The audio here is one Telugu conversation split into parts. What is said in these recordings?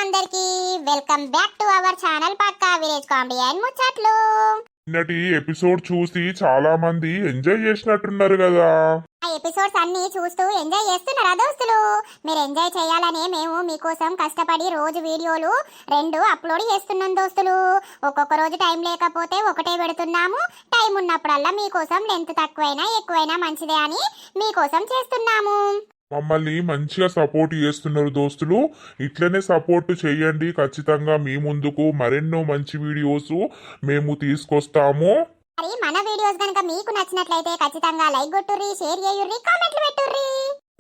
అందరికి welcome back to our channel పక్కా విలేజ్ కామెడీ అండ్ ముచ్చట్లు. నిన్నటి ఎపిసోడ్ చూసి చాలా మంది ఎంజాయ్ చేసినట్టున్నారు కదా. ఆ ఎపిసోడ్స్ అన్ని చూస్తూ ఎంజాయ్ చేస్తున్నారా దోస్తులు? మీరు ఎంజాయ్ చేయాలనే మేము మీకోసం కష్టపడి రోజు వీడియోలు 2 అప్లోడ్ చేస్తున్నాం దోస్తులు. ఒక్కొక్క రోజు టైం లేకపోతే ఒకటే పెడుతున్నాము. టైం ఉన్నప్పుడల్లా మీకోసం లెంత్ తక్కువైనా ఎక్కువైనా మంచిదే అని మీకోసం చేస్తున్నాము. మమ్మల్ని మంచిగా సపోర్ట్ చేస్తున్నారు దోస్తులు. ఇట్లనే సపోర్ట్ చేయండి. ఖచ్చితంగా మీ ముందుకు మరెన్నో మంచి వీడియోస్ మేము తీసుకొస్తాము. మరి మన వీడియోస్ కనుక మీకు నచ్చినట్లయితే ఖచ్చితంగా లైక్ కొట్టుర్రి, షేర్ చేయుర్రి, కామెంట్లు పెట్టుర్రి.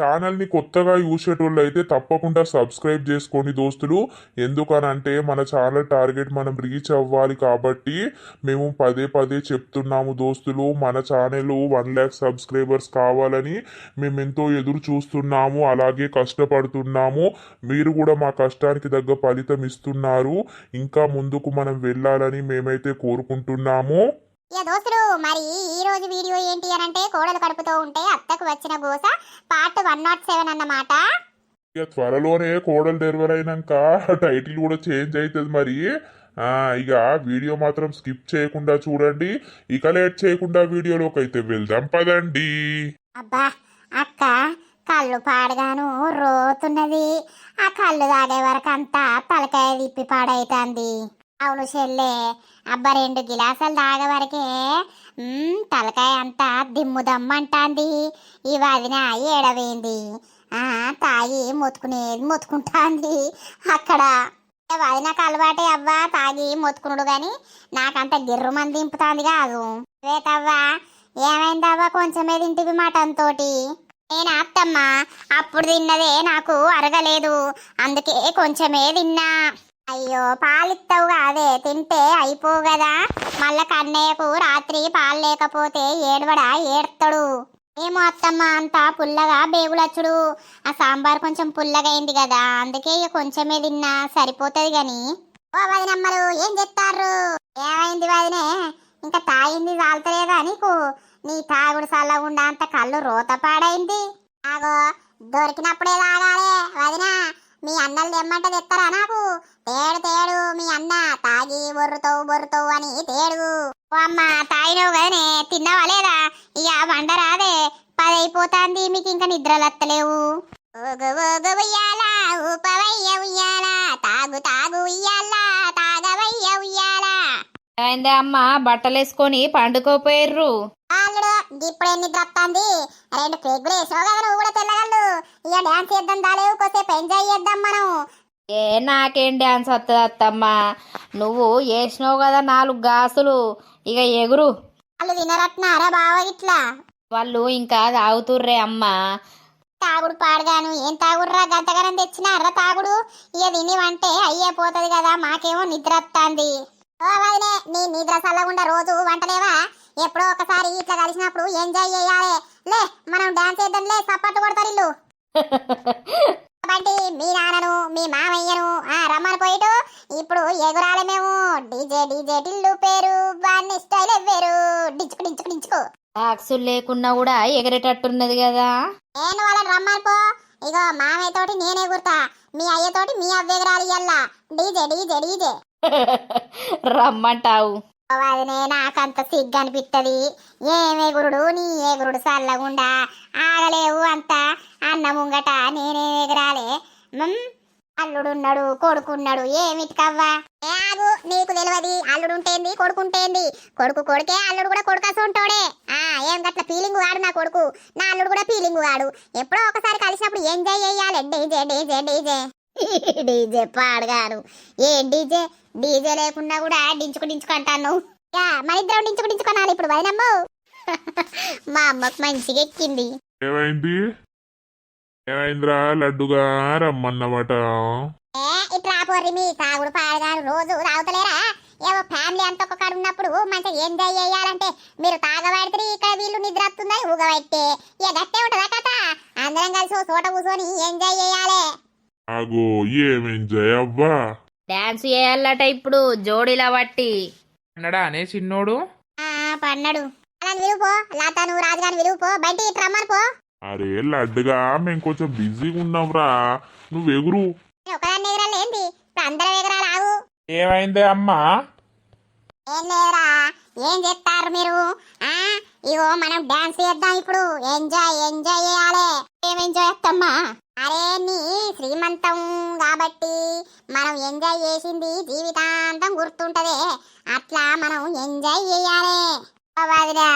ఛానల్ ని కొత్తగా చూసేటోళ్ళు అయితే తప్పకుండా సబ్స్క్రైబ్ చేసుకోండి దోస్తులు. ఎందుకనంటే మన ఛానల్ టార్గెట్ మనం రీచ్ అవ్వాలి కాబట్టి మేము పదే పదే చెప్తున్నాము దోస్తులు. మన ఛానల్ 1 lakh సబ్స్క్రైబర్స్ కావాలని మేము ఎంతో ఎదురు చూస్తున్నాము, అలాగే కష్టపడుతున్నాము. మీరు కూడా మా కష్టానికి తగ్గ ఫలితం ఇస్తున్నారు. ఇంకా ముందుకు మనం వెళ్ళాలని మేమైతే కోరుకుంటున్నాము. దోస్తులు, మరి ఈ రోజు వీడియో ఏంటి అని అంటే కోడలు కడుపుతో ఉంటే అత్తకు వచ్చిన గోస పార్ట్ 107 అన్నమాట. ఇక త్వరలోనే కోడలు డెలివరీ అయినాక టైటిల్ కూడా చేంజ్ అవుతుంది. మరి ఇక వీడియో మాత్రం స్కిప్ చేయకుండా చూడండి. ఇక లేట్ చేయకుండా వీడియోలోకి అయితే వెళ్దాం పదండి. అబ్బా అక్క కళ్ళు పాడగాను రోతున్నది. ఆ కళ్ళు తాగే వరకు అంతా తలకాయ తిప్పి పాడైతుంది. అవును చెల్లె, అబ్బా 2 గిలాసాలు తాగే వరకే తలకాయ అంతా దిమ్ము దమ్మంటాంది. ఈ వదిన ఏడవేంది తాగి మొత్తుకుంటాంది. అక్కడ వదినకు అలవాటే అవ్వా తాగి మొత్తుకునుడు గాని నాకంత గిర్రుమని దింపుతాంది కాదు. వేతవ్వా ఏమైందవ్వా కొంచెమే తింటివి మటన్తోటి? నేను అత్తమ్మ అప్పుడు తిన్నదే నాకు అరగలేదు, అందుకే కొంచెమే తిన్నా. అయ్యో పాలిస్తావు కాదే, తింటే అయిపోవు కదా. మళ్ళా కన్నయ్యకు రాత్రి పాలు లేకపోతే ఏడతాడు. ఏమో అత్తమ్మ అంతా పుల్లగా బేగులచ్చుడు. ఆ సాంబార్ కొంచెం పుల్లగైంది కదా, అందుకే ఇక కొంచెమే తిన్నా, సరిపోతుంది గాని. ఓ వదినమ్మలు ఏం చెప్తారు? ఏమైంది వదినే, ఇంకా తాగింది చాలతలేదా నీకు? నీ తాగుడు చల్లగుండా అంత కళ్ళు రోత పాడైంది. ఆగో దొరికినప్పుడే తాగాలే వదినా. మీ అన్నలు తెమ్మంటే తెస్తారా నాకు? తేడు మీ అన్న తాగి బొర్రుతావు అని తేడు. ఓ అమ్మ తాగినవు కదనే, తిన్నావా లేదా? ఇక వండ రాదే, 10 అయిపోతాంది, మీకు ఇంకా నిద్రలత్తలేవు. ఉయ్యాలా ఊపవయ్య ఉయ్యాలా, తాగు ఉయ్యాలా తాగవయ్య ఉయ్యాలా. అయిందే అమ్మ, బట్టలేసుకొని పండుకోపోయారు. అల్లుడు ఇప్పుడు నిద్ర వస్తుంది. 2 పెగ్గులు వేసావు కదా నువ్వు కూడా తెల్లగళ్ళు. ఇక డాన్స్ చేద్దాం దాలేవు, కొద్దిసేపు ఎంజాయ్ చేద్దాం మనం. నాకేం డాన్స్ వస్తుంది అత్తమ్మ, నువ్వు వేసినావు కదా 4 గాసులు, ఇక ఎగురు. వాళ్ళు వినరట్నారా బావ ఇట్లా? వాళ్ళు ఇంకా తాగుతుర్రే అమ్మ. తాగుడు పాడగాను ఏం తాగుడురా, గంటగానం తెచ్చినారా తాగుడు? ఇక తినివంటే అయ్యే పోతుంది కదా, మాకేమో నిద్ర వస్తుంది. ఓ వదినే, నీ నిద్ర చల్లకుండా రోజు వంటలేవా? ఎప్పుడో ఒకసారి ఇట్లా కలిసినప్పుడు ఎంజాయ్ చేయాలి. లే మనం డాన్స్ చేద్దాంలే, సప్పట్టు కొడతారు ఇల్లు. కాబట్టి మీ నాన్నను మీ మామయ్యను రమ్మని పోయిటు ఇప్పుడు ఎగురాలి మేము. డీజే టిల్లు పేరు వాడిని స్టైల్ ఎవ్వేరు. డించుకు బాక్సులు లేకున్నా కూడా ఎగరేటట్టున్నది కదా. నేను వాళ్ళని రమ్మని పో. ఇగో మామయ్య తోటి నేను ఎగురుతా, మీ అయ్యతోటి మీ అవ్వ ఎగరాలి. ఇయ్యల్లా డీజే రమ్మంటావు? అదినే నాకంత సిగ్గు అనిపిస్తుంది. ఏమెగురుడు నీ ఎగురుడు చల్లగుండా ఆగలేవు అంత. అన్న ముంగట నేనే ఎగరాలే. అల్లుడున్నాడు కొడుకున్నాడు ఏమిటికవ్వా? ఆగు, నీకు తెలియదు అల్లుడుంటేంది కొడుకుంటేంది. కొడుకే అల్లుడు కూడా కొడుకాసి ఉంటాడే. ఏం గట్ల ఫీలింగ్ వాడు నా కొడుకు, నా అల్లుడు కూడా ఫీలింగ్ వాడు. ఎప్పుడో ఒకసారి కలిసినప్పుడు ఎంజాయ్ చేయాలి. డీజే పాడగాను. ఏం డీజే లేకుండా కూడా డించుకు అంటాను. మన ఇద్దరం డించుకొనాలి ఇప్పుడు వదినమ్మ. మా అమ్మకు మంచిగా ఎక్కింది. ఏమైందిరా లడ్డుగా రమ్మన్నమాట? ఇట్లా పోర్రి, మీ తాగుడు పాడగాను రోజు తాగుతలేరా? ఏవో ఫ్యామిలీ అంతా ఒక కాడు ఉన్నప్పుడు మంచిగా ఎంజాయ్ చేయాలంటే మీరు తాగబడితే ఇక్కడ వీళ్ళు నిద్ర వస్తుందని ఊగబట్టే. ఇక గట్టే ఉంటుందా కథ? అందరం కలిసి చోట కూర్చొని ఎంజాయ్ చేయాలి. ఆగో ఏం ఎంజాయ్ అవ్వా? డాన్స్ చేయాలట ఇప్పుడు జోడీలా బట్టి. అన్నడా అనే చిన్నోడు పన్నాడు. అలా విలుపో, లాతా నువ్వు రాజుగాని విలుపో, బయట రమ్మని పో. అరే లడ్డుగా మేము కొంచెం బిజీగా ఉన్నాంరా, నువ్వు ఎగురు. ఒకదాన్ని ఎగరాలేంది? ఏమైందే అమ్మా? ఏం లేదురా, ఏం చేస్తారు మీరు? ఆ ఇగో మనం డాన్స్ చేద్దాం ఇప్పుడు. ఎంజాయ్ ఎంజాయ్ చేయాలి. ఏం ఎంజాయ్ చేస్తామ్మా? అరే నీ శ్రీమంతం కాబట్టి మనం ఎంజాయ్ చేసింది జీవితాంతం గుర్తుంటదే. అట్లా మనం ఎంజాయ్ చేయాలి. వదినా,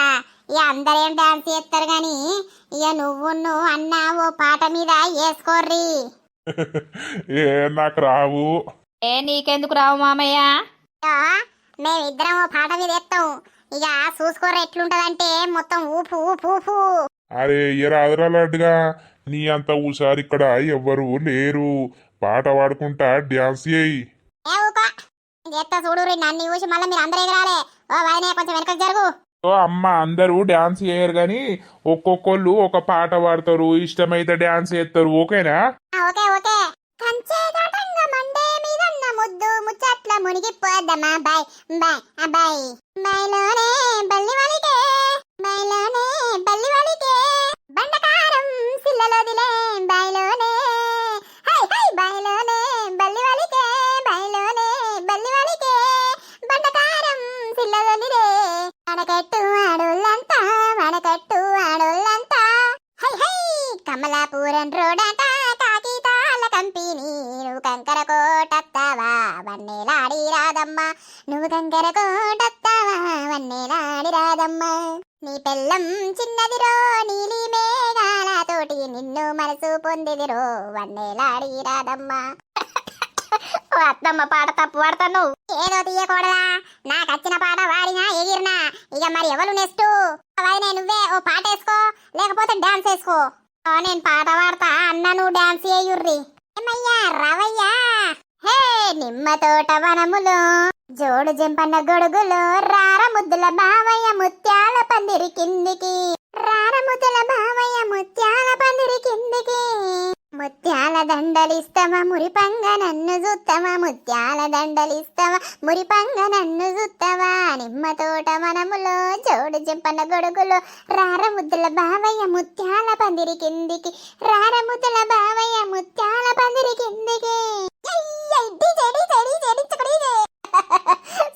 ఇక అందరేం డాన్స్ చేస్తారు గాని ఇక నువ్వు అన్న ఓ పాట మీద వేసుకోర్రి. ఏ నాకు రావు. ఏ నీకెందుకు రావు మామయ్య? మేమిద్దరం ఓ పాట మీద వేస్తాం. ఇక చూసుకోర్రి ఎట్లుంటదంటే మొత్తం ఊపు ఊపు ఊపు. అరే ఎరాదరా లడ్డుగా, నీ అంత హుషారు ఇక్కడ ఎవ్వరు లేరు. పాట పాడుకుంటా డ్యాన్స్ చేయి. ఏ ఊకో, నేను చేస్తా చూడు. నన్ను చూసి మళ్ళీ మీరు అందరూ ఎగరాలే. ఓ వదినే కొంచెం వెనకకు జరుగు. ఓ అమ్మ, అందరూ డాన్స్ చేయరు గాని ఒక్కొక్కళ్ళు ఒక పాట పాడతారు, ఇష్టమైతే డాన్స్ చేస్తారు. ఓకేనా? Okay okay. కంచే దాటంగా మండే మీదన్న ముద్దు ముచ్చట్ల మునిగిపోద్దమ్మా. బాయ్ బాయ్ అబ్బాయి. బాయ్లోనే బల్లి వలికే, బాయ్లోనే బల్లి వలికే, బండకారం సిల్లలోదిలే బాయ్లోనే. హై హై బాయ్లోనే బల్లి వలికే, బాయ్లోనే బల్లి వలికే, బండకారం సిల్లలోదిలే. వడకట్టు ఆడోళ్ళంతా, వడకట్టు ఆడోళ్ళంతా. హై హై కమలాపురం రోడట కాకితాల కంపెనీ. నువ్వు కంకర కోటత్తావా వన్నేలాడి రాదమ్మా, నువ్వు కంకర కోటత్తావా వన్నేలాడి రాదమ్మా. నీ పెళ్ళం చిన్నదిరో నీలి మేఘాలతోటి నిన్ను మనసు పొందిదిరో వన్నేలాడి రాదమ్మా. ఓ అత్తమ్మ, పాట తప్పు పాడతాను. ఏదో తీయకూడదా? నాకు వచ్చిన పాట వాడినా ఎగిరినా. ఇక మరి ఎవరు నెక్స్ట్? వదినే నువ్వే ఓ పాట వేసుకో, లేకపోతే డాన్స్ వేసుకో. నేను పాట పాడతా అన్న, నువ్వు డాన్స్ చేయుర్రి. ఏమయ్యా రావయ్యా. హే నిమ్మ తోట వనములో జోడు జంపన్న గొడుగులో రార ముద్దుల బావయ్య ముత్యాల పందిరి కిందికి, రార ముద్దుల బావయ్య ముత్యాల పందిరి కిందికి. ముత్యాల దండలిస్తవా మురిపంగ నన్ను జుత్తవా, ముత్యాల దండలిస్తవా మురిపంగ నన్ను జుత్తవా. నిమ్మ తోట వనములో జోడు జంపన్న గొడుగులో రార ముద్దుల బావయ్య ముత్యాల పందిరి కిందికి, రార ముద్దుల బావయ్య ముత్యాల పందిరి కిందికి.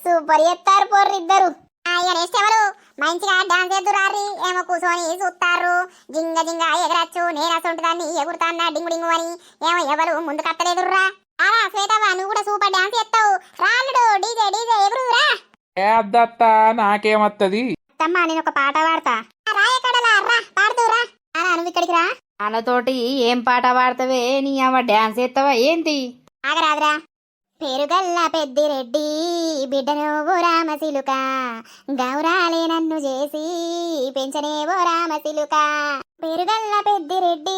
సూపర్ ఎత్తారు పోర్రిద్దరు. నెక్స్ట్ ఎవరు మంచిగా డాన్స్ చేద్దురారి. ఏమో కూర్చొని చూస్తారు. జింగ జింగ ఎగరచ్చు, నేను అసొంటిదాన్ని ఎగురుతాన్నా డింగు డింగు అని. ఏమో ఎవరు ముందు కత్తలేదుర్రా. అలా శ్వేతవ్వ, నువ్వు కూడా సూపర్ డాన్స్ చేస్తావు. రాళ్ళుడు డీజే డీజే ఎగురురా. ఏ అద్దత్త, నాకేమత్తది? అత్తమ్మా, నేను ఒక పాట పాడతా. రాయకడలా రా పాడుతురా. అలా నువ్వు ఇక్కడికి రా. వాళ్ళతోటి ఏం పాట పాడతావే? నీ అమ్మ డాన్స్ చేస్తావా ఏంటి? ఆగరాదురా. పేరుగల్ల పెద్దిరెడ్డి బిడ్డను ఓ రామశిలుక, గౌరాలే నన్ను చేసి పెంచనే ఓ రామశిలుక. పేరుగల్ల పెద్దిరెడ్డి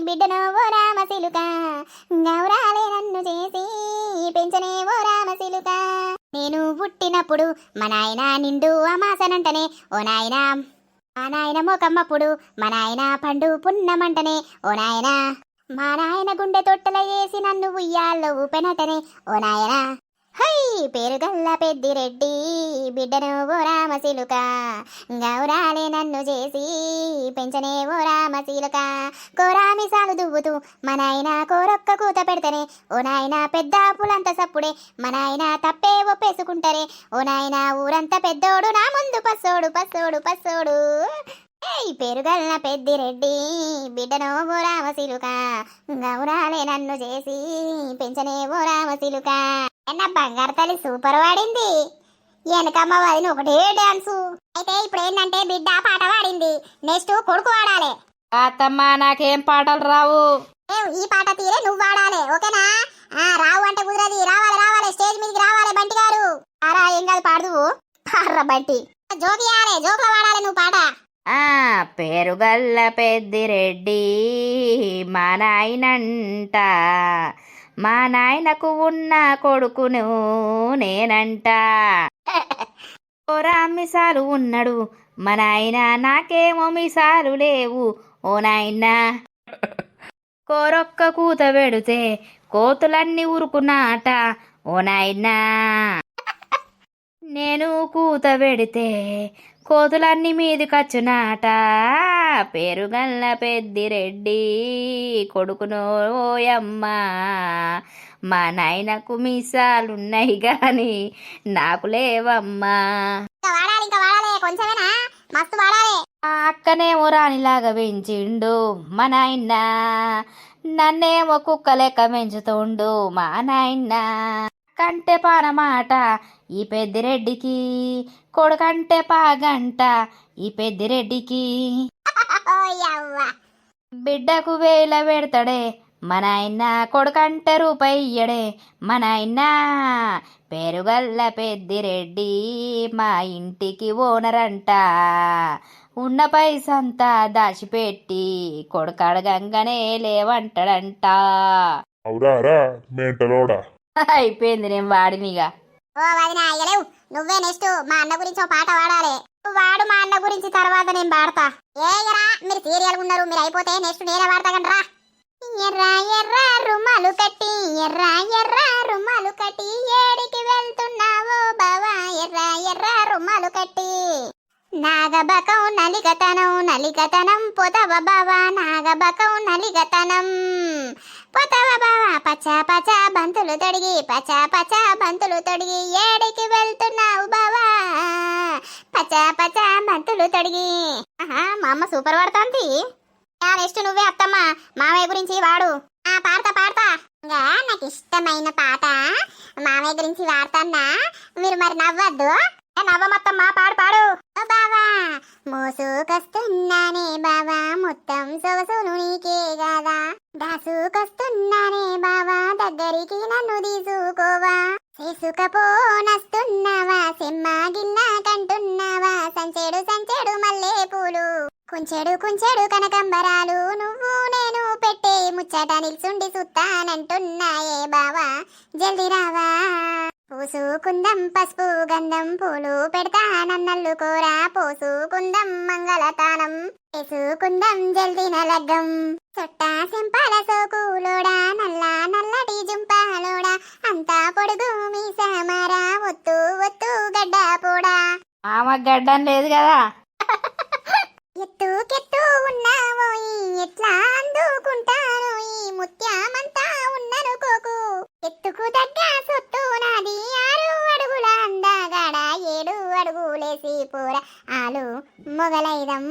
బిడ్డను ఓ రామశిలుక, గౌరాలే నన్ను చేసి పెంచనే ఓ రామశిలుక. నేను పుట్టినప్పుడు మా నాయన నిండు అమాసనంటనే ఓ నాయన, మా నాయన మోకమ్మప్పుడు మా నాయన పండు పున్నమంటనే ఓ నాయన, మా నాయన గుండె తొట్టెల వేసి నన్ను ఉయ్యాల్లో ఊపెనటనే ఓ నాయనా. హై పేరుగల్ల పెద్దిరెడ్డి బిడ్డను ఓ రామశిలుక, గౌరాలే నన్ను చేసి పెంచనే ఓ రామశిలుక. కోరామిసాలు దువ్వుతూ మా నాయన కోరొక్క కూత పెడతనే ఓ నాయన, పెద్ద పులంత సప్పుడే మా నాయన తప్పే ఒప్పేసుకుంటరే ఓ నాయన. ఊరంతా పెద్దోడు నా ముందు పస్సోడు పస్సోడు పస్సోడు. పేరుగల్ల పెద్దిరెడ్డి బిడ్డను ఓ రామశిలుక, గౌరాలే నన్ను చేసి పెంచనే ఓ రామశిలుక. ఎన్న బంగారు తల్లి సూపర్ వాడింది. వెనకమ్మ వదిన ఒకటే డాన్సు. అయితే ఇప్పుడు ఏంటంటే బిడ్డ పాట వాడింది, నెక్స్ట్ కొడుకు వాడాలి. అత్తమ్మ, నాకేం పాటలు రావు. ఈ పాట తీరే నువ్వు వాడాలి, ఓకేనా? రావు అంటే కుదరది. రావాలి రావాలి, స్టేజ్ మీదకి రావాలి బంటి గారు. అరా ఏం కాదు, పాడుదువు. పార్రా బంటి, జోకియాలి, జోకులు వాడాలి నువ్వు పాట. పేరుగల్ల పెద్దిరెడ్డి మా నాయనంట, మా నాయనకు ఉన్న కొడుకును నేనంట. ఓరా మిసాలు ఉన్నాడు మా నాయన, నాకేమో మిసాలు లేవు ఓ నాయన. కోరొక్క కూత పెడితే కోతులన్నీ ఉరుకున్నాట ఓ నాయన. నేను కూత పెడితే కోతులన్నీ మీదికొచ్చునాట. పేరుగల్ల పెద్దిరెడ్డి కొడుకును ఓయమ్మ, మా నాయనకు మీసాలున్నాయి గాని నాకు లేవమ్మా. ఇంకా వాడాలి కొంచెమేనా, మస్తు వాడాలి. ఆ అక్కనేమో రాణిలాగా పెంచిండు మా నాయన, నన్నేమో కుక్క లెక్క పెంచుతుండు మా నాయన. కంటే పానమాట ఈ పెద్దిరెడ్డికి, కొడుకంటే పాగంట ఈ పెద్దిరెడ్డికి. ఓయవ్వ. బిడ్డకు వేల పెడతాడే మా నాయన, కొడుకంటే రూపాయి ఇయ్యడే మా నాయన. పేరుగల్ల పెద్దిరెడ్డి మా ఇంటికి ఓనరంట, ఉన్న పైసంతా దాచిపెట్టి కొడుకు అడగంగానే లేవంటాడంట. అవురారా మెంటలోడా. అయిపోయింది, నేను వాడినిగా. ఓ వదిన అయ్యలేవు, నువ్వే నెక్స్ట్ మా అన్న గురించి ఓ పాట పాడాలి. నువ్వు వాడు, మా అన్న గురించి తర్వాత నేను పాడతా. ఏయరా మీరు సీరియల్ ఉన్నారు, మీరు అయిపోతే నెక్స్ట్ నేనే పాడతా కండ్రా. ఎర్ర ఎర్ర రుమాలు కట్టి, ఎర్ర ఎర్ర రుమాలు కట్టి, ఏడికి వెళ్తున్నావో బావా, ఎర్ర ఎర్ర రుమాలు కట్టి. నాగబకం నలిగతనం, నలిగతనం పోతవ బావా, నాగబకం నలిగతనం పోతవ బావా. పచ్చ పచ్చ బంతులు తొడిగి, పచ్చ పచ్చ బంతులు తొడిగి, ఏడికి వెళ్తున్నావు బావా, పచ్చ పచ్చ బంతులు తొడిగి. మా అమ్మ సూపర్ వాడుతాంది. నెక్స్ట్ నువ్వే అత్తమ్మ, మామయ్య గురించి వాడు. పాడతా పాడతా. ఇంకా నాకు ఇష్టమైన పాట మామయ్య గురించి వాడతాన్నా, మీరు మరి నవ్వద్దు. నవ్వమత్తమ్మ, పాడు పాడు. బావా మోసుకొస్తున్నానే బావా, మొత్తం సొగసులు నీకే కదా, దాసుకొస్తున్నానే బావా, దగ్గరికి నన్ను తీసుకోవా, చేసుకపోనస్తున్నావా, సిమ్మ గిన్న కంటున్నావా, సంచెడు సంచెడు మల్లె పూలు, కుంచెడు కుంచెడు కనకంబరాలు, నువ్వు నేను పెట్టే ముచ్చట నిల్చుండి సుత్తానంటున్నాయే బావా, జల్ది రావా. పూసుకుందం పసుపు గంధం, పూలు పెడతా నన్నల్లు కూర, పోసుకుందం మంగళతానం, వేసుకుందం జల్దిన లగ్గం, చుట్టా సింపాల సోకులోడా, నల్ల నల్లటి జుంపాలోడా, అంతా పొడుగు మీసమారా, ఒత్తు ఒత్తు గడ్డ పోడా. ఆమె గడ్డం లేదు కదా. ఎత్తుకెత్తు ఉన్నావోయి, ఎట్లా అందుకుంటానోయి, ముత్యమంతా ఉన్ననుకోకు, ఎత్తుకు తగ్గ సొత్తు నాది, 6 అడుగుల అందగాడ, 7 అడుగులేసి పూర ఆలు మొగలైదం.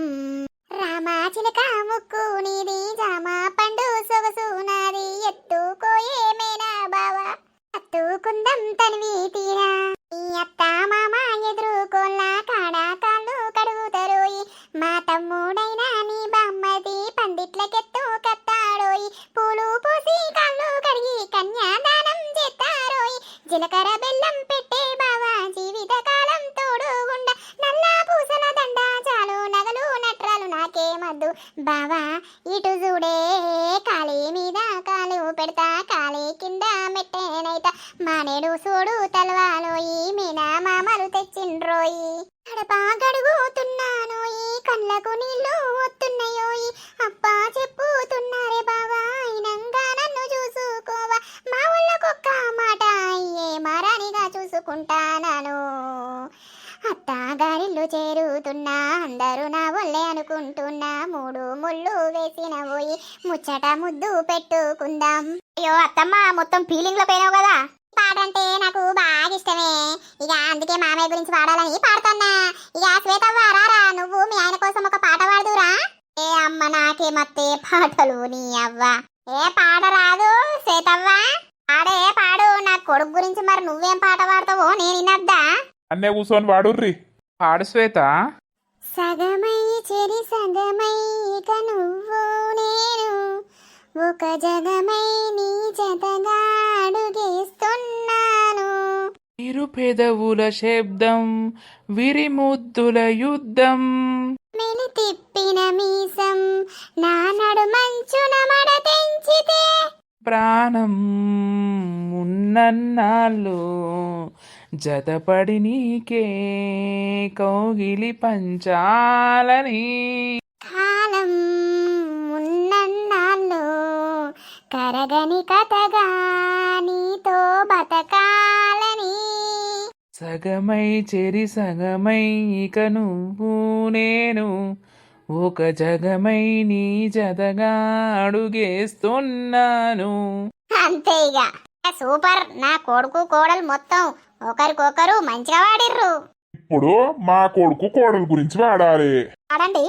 రామా చిలక ముక్కు నీది, జామ పండు సొగసు నాది, ఎత్తుకోయే మేనా బావా, అత్తుకుందం తనివి తీరా. ఈ అత్త మామ ఎదురుకోళ్ళ కాడ కాళ్ళు కడుగుతారోయి, మా తమ్ముడైనా నీ బామ్మది పందిట్లకెత్తు కత్తాడోయి, పూలు పూసి కాళ్ళు కడిగి కన్యాదానం చేస్తారోయి, జీలకర్ర బెల్లం పెట్టే బావా, జీవితకాలం తోడుగుండ, నల్ల పూసల దండ చాలు, నగలు నట్రాలు నాకేమద్దు బావా, ఇటు చూడే కాలి మీద కాలు పెడతా, కాలి కింద మెట్టేనైత, మానేడు సోడు తలవాలోయి, మీనా మామలు తెచ్చిండ్రోయి, కడప గడుగుతున్నానోయి, కళ్ళకు నీళ్ళు వస్తున్నాయోయి, అప్పా చెప్పుతున్నారే బావా, అయినంగా నన్ను చూసుకోవా, మా ఊళ్ళకొక్క మాట అయ్యే మారానిగా చూసుకుంటాను, అత్తగారిల్లు చేరుతున్నా, అందరూ నా వల్లే అనుకుంటున్నా, 3 ముళ్ళు వేసిన పోయి ముచ్చట ముద్దు పెట్టుకుందాం. అయ్యో అత్తమ్మ, మొత్తం ఫీలింగ్ లో పోయినావు కదా. పాట అంటే నాకు బాగా ఇష్టమే, ఇక అందుకే మామయ్య గురించి పాడాలని పాడుతున్నా. ఇక శ్వేతవ్వ రారా, నువ్వు మీ ఆయన కోసం ఒక పాట పాడుదురా. ఏ అమ్మ నాకేమత్తే పాటలు నీ అవ్వ. ఏ పాట రాదు శ్వేతవ్వ, పాడే పాడు. నా కొడుకు గురించి మరి నువ్వేం పాట పాడతావో నేను వినద్దా. అన్నే కూర్చొని వాడుర్రి. పాడు శ్వేత. సగమై చెరి సగమై ఇక నువ్వు నేను, ఒక జగమై నీ జతగా అడుగేస్తున్నాను, ఇరు పెదవుల శబ్దం, విరిముద్దుల యుద్ధం, మెలి తిప్పిన మీసం, నా నడు మంచున మడ తెంచితే, ప్రాణం ఉన్నన్నాళ్ళు జతపడి నీకే కౌగిలి పంచాలని, కాలం ఉన్నన్నాళ్ళు కరగని కథగా నీతో బతకాలని, సగమై చెరి సగమై ఇక నువ్వు నేను, ఒక జగమై నీ జతగా అడుగేస్తున్నాను. అంతే ఇక సూపర్, నా కొడుకు కోడలు మొత్తం ఒకరికొకరు మంచిగా వాడిర్రు. ఇప్పుడు మా కొడుకు కోడలు గురించి వాడాలి. ఆడండి.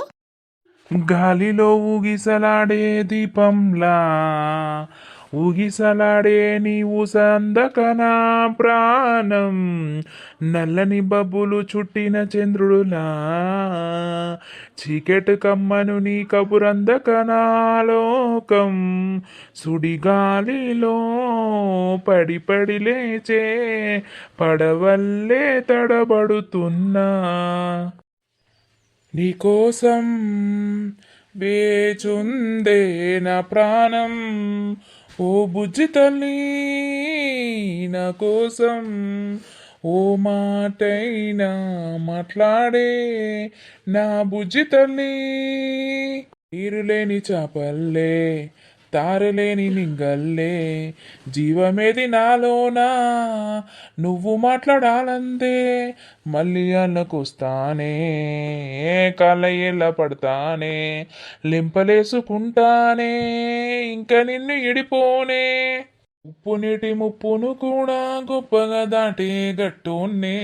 గాలిలో ఊగిసలాడే దీపంలా ఊగిసలాడే నీవు సందకనా ప్రాణం, నల్లని బబ్బులు చుట్టిన చంద్రుడులా చీకటి కమ్మను నీ కబురందకనాలోకం, సుడిగాలిలో పడి పడి లేచే పడవల్లే తడబడుతున్నా, నీకోసం వేచుందే నా ప్రాణం, ఓ బుజ్జి తల్లి నా కోసం ఓ మాటైనా మాట్లాడే నా బుజ్జి తల్లి. నీరులేని చాపల్లే తారలేని నింగల్లే జీవమేది నాలోనా, నువ్వు మాట్లాడాలందే మళ్ళీ అల్లకొస్తానే కళ్ళయ్యేళ్ళ పడతానే, లింపలేసుకుంటానే ఇంక నిన్ను ఇడిపోనే, ఉప్పు నీటి ముప్పును కూడా గొప్పగా దాటే గట్టున్నే,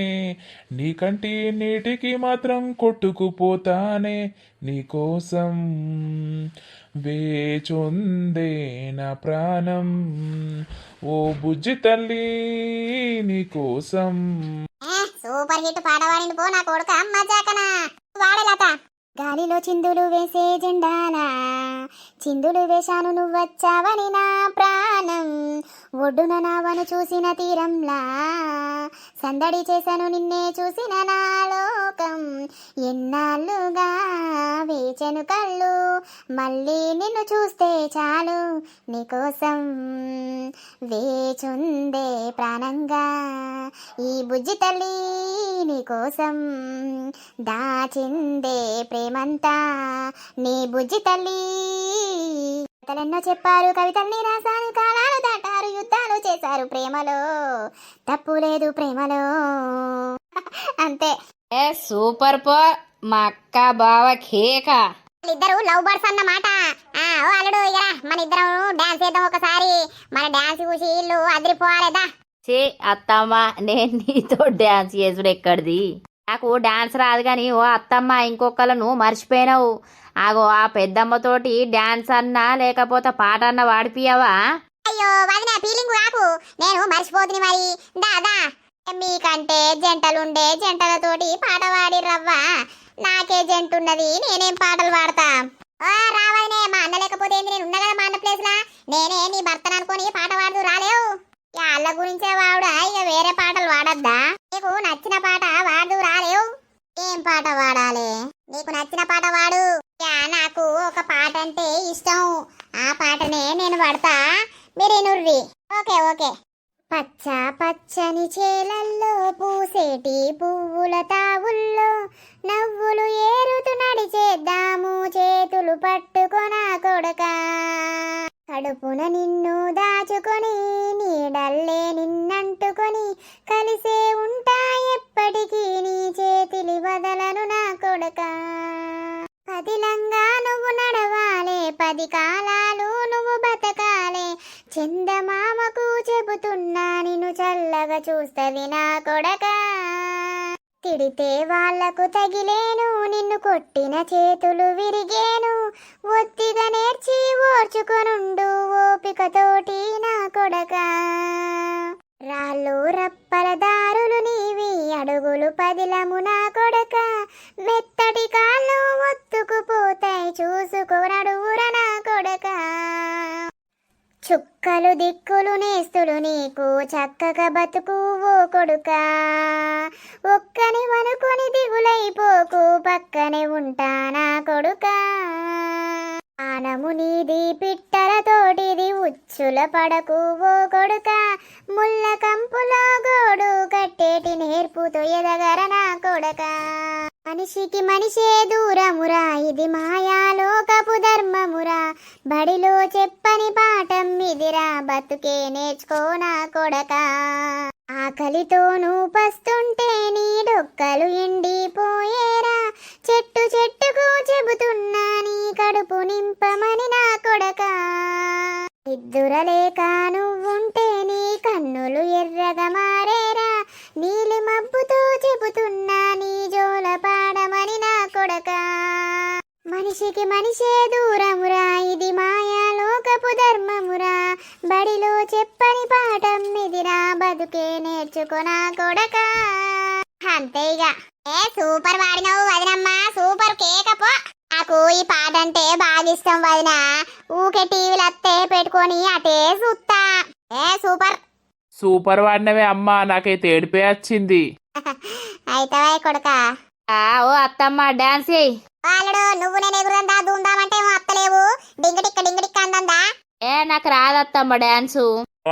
నీ కంటి నీటికి మాత్రం కొట్టుకుపోతానే, నీకోసం వేచుందే నా ప్రాణం, ఓ బుజ్జి తల్లి నీకోసం. సూపర్ హిట్ పాట పాడిండు పో నా కొడుక మజాకనా. వాడలత. గాలిలో చిందులు వేసే జెండాలా చిందులు వేశాను నువ్వొచ్చావని నా ప్రాణం, ఒడ్డున నావను చూసిన తీరంలా సందడి చేశాను నిన్నే చూసిన నా లోకం, ఎన్నాళ్ళుగా వేచెను కళ్ళు మళ్ళీ నిన్ను చూస్తే చాలు, నీకోసం వేచుందే ప్రాణంగా ఈ బుజ్జి తల్లి, నీకోసం దాచిందే ప్రేమంతా నీ బుజ్జి తల్లి. కథలెన్నో చెప్పారు, కవితల్ని రాశారు, కాలాలు దాటారు, యుద్ధాలు చేశారు, ప్రేమలో తప్పు లేదు ప్రేమలో. అంతే. సూపర్ పో, మా అక్క బావ కేక. వాళ్ళిద్దరు లవ్ బర్డ్స్ అన్నమాట. ఓ అల్లుడు ఇక మన ఇద్దరం డాన్స్ చేద్దాం ఒకసారి, మన డాన్స్ చూసి ఇల్లు అదిరిపోవాలేదా. చే అత్తమ్మ, నేను నీతో డాన్స్ చేసుడు ఎక్కడిది, నాకు డాన్స్ రాదు కానీ ఓ అత్తమ్మ ఇంకొకళ్ళను మర్చిపోయినావు. ఆగో ఆ పెద్దమ్మతోటి డాన్స్ అన్నా లేకపోతే పాట అన్న వాడిపియవా? అయ్యో వదిన ఫీలింగ్ రాకు, నేను మర్చిపోతుంది మరి. దాదా మీకంటే జంటలుండే జంటలతోటి పాట వాడి రవ్వ, నాకే జంట ఉన్నది, నేనేం పాటలు పాడతా. రావదినే, మా అన్న లేకపోతే ఏంది, నేను ఉన్నా కదా మా అన్న ప్లేస్ లా, నేనే నీ భర్తను అనుకొని పాట పాడుతూ రాలేవు. వాళ్ళ గురించే వాడా, ఇక వేరే పాటలు వాడద్దా? నీకు నచ్చిన పాట వాడు రాలేవు. ఏం పాట వాడాలి? నీకు నచ్చిన పాట వాడు. నాకు ఒక పాట అంటే ఇష్టం, ఆ పాటనే నేను పాడతా, మీరేనుర్రి. Okay okay. పచ్చ పచ్చని చేలల్లో పూసేటి పువ్వుల తావుల్లో నవ్వులు ఏరుతూ నడిచేద్దాము చేతులు పట్టుకొనా కొడకా, కడుపున నిన్ను దాచుకొని నీడల్లే నిన్నంటుకొని కలిసే ఉంటా ఎప్పటికీ నీ చేతిలి వదలను నా కొడకా, పదిలంగా నువ్వు నడవాలే 10 కాలాలు నువ్వు బతకాలే, చందమామకు చెబుతున్నా నిన్ను చల్లగా చూస్తది నా కొడకా, తిడితే వాళ్లకు తగిలేను నిన్ను కొట్టిన చేతులు విరిగేను, ఒత్తిగా నేర్చి ఓర్చుకొనుండు ఓపికతోటి నా కొడకా, రాళ్ళు రప్పల దారులు నీవి అడుగులు పదిలము నా కొడక, మెత్తటి కాళ్ళు ఒత్తుకుపోతాయి చూసుకోనడువుర నా కొడక, చుక్కలు దిక్కులు నేస్తులు నీకు చక్కగా బతుకు ఓ కొడుకా, ఒక్కని వనుకొని దిగులైపోకు పక్కనే ఉంటా నా కొడుకా, ఆనము నీది పిట్టలతోటిది ఉచ్చుల పడకు ఓ కొడుకా, ముళ్ళ కంపులో గోడు కట్టేటి నేర్పుతో ఎదగర నా కొడకా, మనిషికి మనిషే దూరమురా ఇది మాయాలోకపు ధర్మమురా, బడిలో చెప్పని పాఠం ఇదిరా బతుకే నేర్చుకో నా కొడకా, ఆకలితోనూ పస్తుంటే నీ డొక్కలు ఎండిపోయేరా, చెట్టు చెట్టుకు చెబుతున్నా నీ కడుపు నింపమని నా కొడకా, నిద్దురలేక నువ్వుంటే నీ కన్నులు ఎర్రగా మారేరా నీలి మబ్బుతో చెబుతున్నా నీ జోల పాడమని నా కొడకా మనిషికి మనిషే దూరమురా ఇది మాయా లోకపు ధర్మమురా బడిలో చెప్పని పాఠం ఇదిరా బతుకే నేర్చుకోనా కొడకా అంతే ఇక సూపర్ వాడినావు వదినమ్మా సూపర్ కేకపో నాకు ఈ పాట అంటే బాగా ఇష్టం వదిన ఊకే టీవీలు అత్తే పెట్టుకొని అటే చూస్తా సూపర్ సూపర్ వాడినవే అమ్మా నాకైతే ఏడిపే వచ్చింది. అయితవా కొడకా ఓ అత్తమ్మ డాన్స్ చేయి. వాళ్ళడు నువ్వు నేను ఎగురందా దూందామంటే ఏమో అత్తలేవు డింగటిక్క అందందా నాకు రాదత్తమ్మ డాన్సు.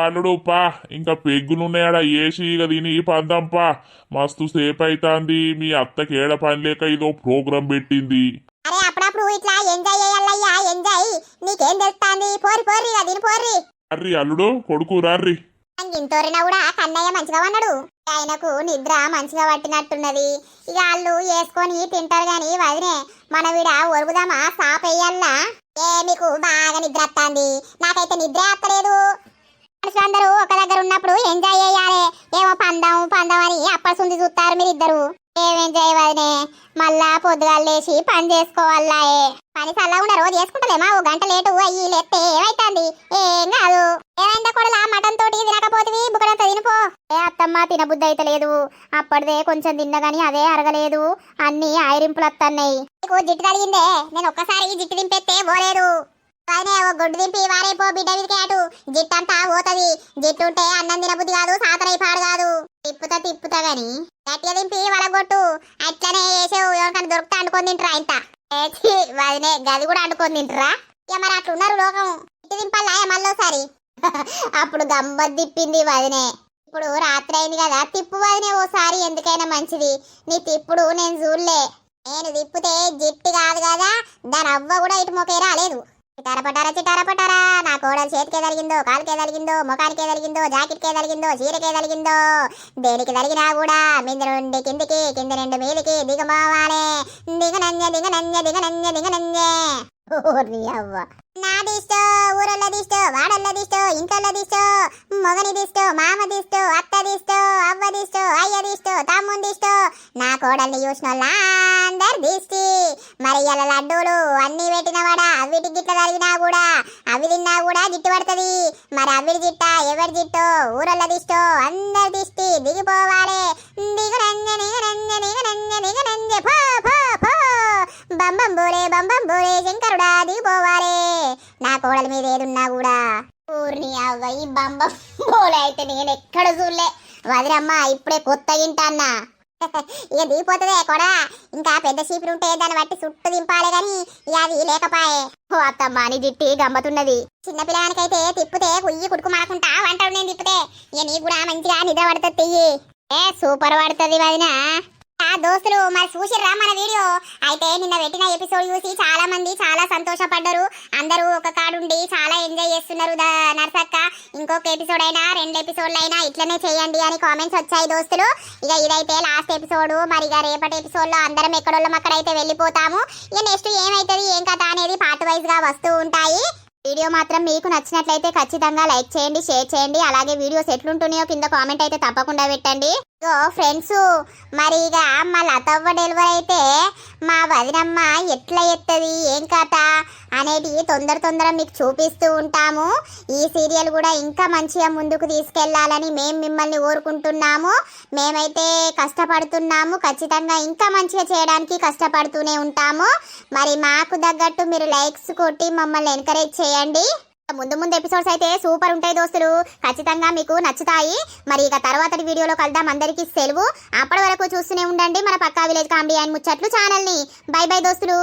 అల్లుడు పా ఇంకా పెగ్గులున్నాయాడా ఏసి ఇక తిని పందాం పా మస్తు సేపు అవుతాంది మీ అత్తకి ఏడ పని లేక ఇదో ప్రోగ్రాం పెట్టింది. అరే అప్పుడప్పుడు ఇట్లా ఎంజాయ్ చేయాలయ్యా ఎంజాయ్ నీకేం తెలుస్తాంది పోరి పోరి దీని పోరి అర్రి అల్లుడు కొడుకు రార్రి. ఇంతోరినా కూడా కన్నయ్య మంచిగా ఉన్నాడు ఆయనకు నిద్ర మంచిగా పట్టినట్టున్నది ఇక వాళ్ళు వేసుకొని తింటారు గాని వదినే మన వీడ ఒరుగుదామా సాప్ వేయాలా మీకు బాగా నిద్ర వస్తుంది నాకైతే నిద్ర వస్తలేదు. మనుషులందరూ ఒక దగ్గర ఉన్నప్పుడు ఎంజాయ్ చేయాలి ఏమో పందం అని అప్పసుంది చూస్తారు మీరిద్దరు ఏం ఎంజాయ్ వదినే మళ్ళా పొద్దుగాలు లేచి పని చేసుకోవాలా పని చల్లగా రోజు చేసుకుంటలేమా ఓ గంట లేటు అయ్యి లేస్తే ఏమైతుంది ఏం కాదు ఏమైందా కొడలా మటన్ తోటి తినకపోతే బుక్కడంతా తినిపో అత్తమ్మ తినబుద్ధి అయితే లేదు అప్పటిదే కొంచెం తిన్నగాని అదే అరగలేదు అన్ని ఆయిరింపులు వస్తున్నాయి నీకు జిట్టు తగిలిందే నేను ఒక్కసారి జిట్టు దింపెత్తే పోలేదు కానీ ఓ గొడ్డు దింపి వారైపో బిడ్డ విదికేటు జిట్టంతా పోతది జిట్టు ఉంటే అన్నం తినబుద్ధి కాదు సాతరై పాడు కాదు తిప్పుతా గాని గట్టిగా దింపి వలగొట్టు అట్లనే వేసేవు ఎవరికైనా దొరికితే అండుకొని తింటరా ఇంత వదినే గది కూడా అండుకొని తింటరా ఇక మరి అట్లున్నారు లోకం ఇటు దింపల్లా మళ్ళోసారి అప్పుడు గమ్మత్ తిప్పింది వదినే ఇప్పుడు రాత్రి అయింది కదా తిప్పు వదినే ఓసారి ఎందుకైనా మంచిది నీ తిప్పుడు నేను చూడలే నేను తిప్పితే జిట్టు కాదు కదా దాని అవ్వ కూడా ఇటు మొకే రాలేదు చిటారపటారా నా కోడలు చేతికే తలిగిందో కాలుకే తలిగిందో ముఖానికే తలిగిందో జాకెట్కే తలిగిందో చీరకే తలిగిందో దేనికి తలిగినా కూడా మీద నుండి కిందికి కింద నుండి మీదికి దిగమావాలే దిగనంజే అవ్వ నా దిష్టో ఊరల్ల దిష్టో వాడల్ల దిష్టో ఇంటల్ల దిష్టో మొగని దిష్టో మామ దిష్టో అత్త దిష్టో అవ్వ దిష్టో అయ్య దిష్టో తమ్ముని దిష్టో నా కోడల్ని చూసినోళ్ళందరు దిష్టి మరి ఇలా లడ్డూలు అన్ని పెట్టినవాడా అవిటి గిట్ల తగినా కూడా అవి తిన్నా కూడా జిట్టు పడుతుంది మరి అవిడి జిట్ట ఎవరి జిట్టో ఊరల్ల దిష్టో అందరి దిష్టి దిగిపోవాలి దిగనంజ బంబం బోరే శంకరుడా దిగిపోవాలి నా కోడల మీద ఏదున్నా కూడా ఊరిని అవ్వ ఈ బంబం బోలే అయితే నేను ఎక్కడ చూడలే వదిరమ్మ ఇప్పుడే కొత్త ఇంటన్నా ఇక దిగిపోతుందే కూడా ఇంకా పెద్ద చీపురు ఉంటే దాన్ని బట్టి చుట్టూ దింపాలి గాని ఇక అది లేకపాయే ఓ అత్తమ్మ అని జిట్టి గమ్మతున్నది చిన్నపిల్లానికైతే తిప్పితే కుయ్యి కుడుకు మాకుంటా వంటలు నేను తిప్పితే ఇక నీకు కూడా మంచిగా నిద్ర పడుతుంది సూపర్ పడుతుంది వదినా దోస్తులు మరి చూసిర్రా మన వీడియో అయితే నిన్న పెట్టిన ఎపిసోడ్ చూసి చాలా మంది చాలా సంతోషపడ్డారు అందరూ ఒక కాడుండి చాలా ఎంజాయ్ చేస్తున్నారు నర్సక్క ఇంకొక ఎపిసోడ్ అయినా 2 ఎపిసోడ్లు అయినా ఇట్లనే చేయండి అని కామెంట్స్ వచ్చాయి దోస్తులు ఇక ఇదైతే లాస్ట్ ఎపిసోడ్ మరి ఇక రేపటి ఎపిసోడ్ లో అందరం ఎక్కడోళ్ళం అక్కడైతే వెళ్ళిపోతాము ఇక నెక్స్ట్ ఏమైతుంది ఏం కథ అనేది పార్ట్ వైజ్ గా వస్తూ ఉంటాయి వీడియో మాత్రం మీకు నచ్చినట్లయితే ఖచ్చితంగా లైక్ చేయండి షేర్ చేయండి అలాగే వీడియోస్ ఎట్లుంటున్నాయో కింద కామెంట్ అయితే తప్పకుండా పెట్టండి ఫ్రెండ్స్ మరి ఇక మా లతవ్వ డెలివరీ అయితే మా వదినమ్మ ఎట్లా ఎత్తది ఏం కథ అనేది తొందర మీకు చూపిస్తూ ఉంటాము ఈ సీరియల్ కూడా ఇంకా మంచిగా ముందుకు తీసుకెళ్లాలని మేము మిమ్మల్ని కోరుకుంటున్నాము మేమైతే కష్టపడుతున్నాము ఖచ్చితంగా ఇంకా మంచిగా చేయడానికి కష్టపడుతూనే ఉంటాము మరి మాకు తగ్గట్టు మీరు లైక్స్ కొట్టి మమ్మల్ని ఎంకరేజ్ చేయండి ముందు ఎపిసోడ్స్ అయితే సూపర్ ఉంటాయి దోస్తులు ఖచ్చితంగా మీకు నచ్చుతాయి మరి ఇక తర్వాతటి వీడియోలో కలుద్దాం అందరికీ సెలవు అప్పటి వరకు చూస్తూనే ఉండండి మన పక్కా విలేజ్ కామెడీ అండ్ ముచ్చట్లు ఛానల్ ని బై దోస్తులు.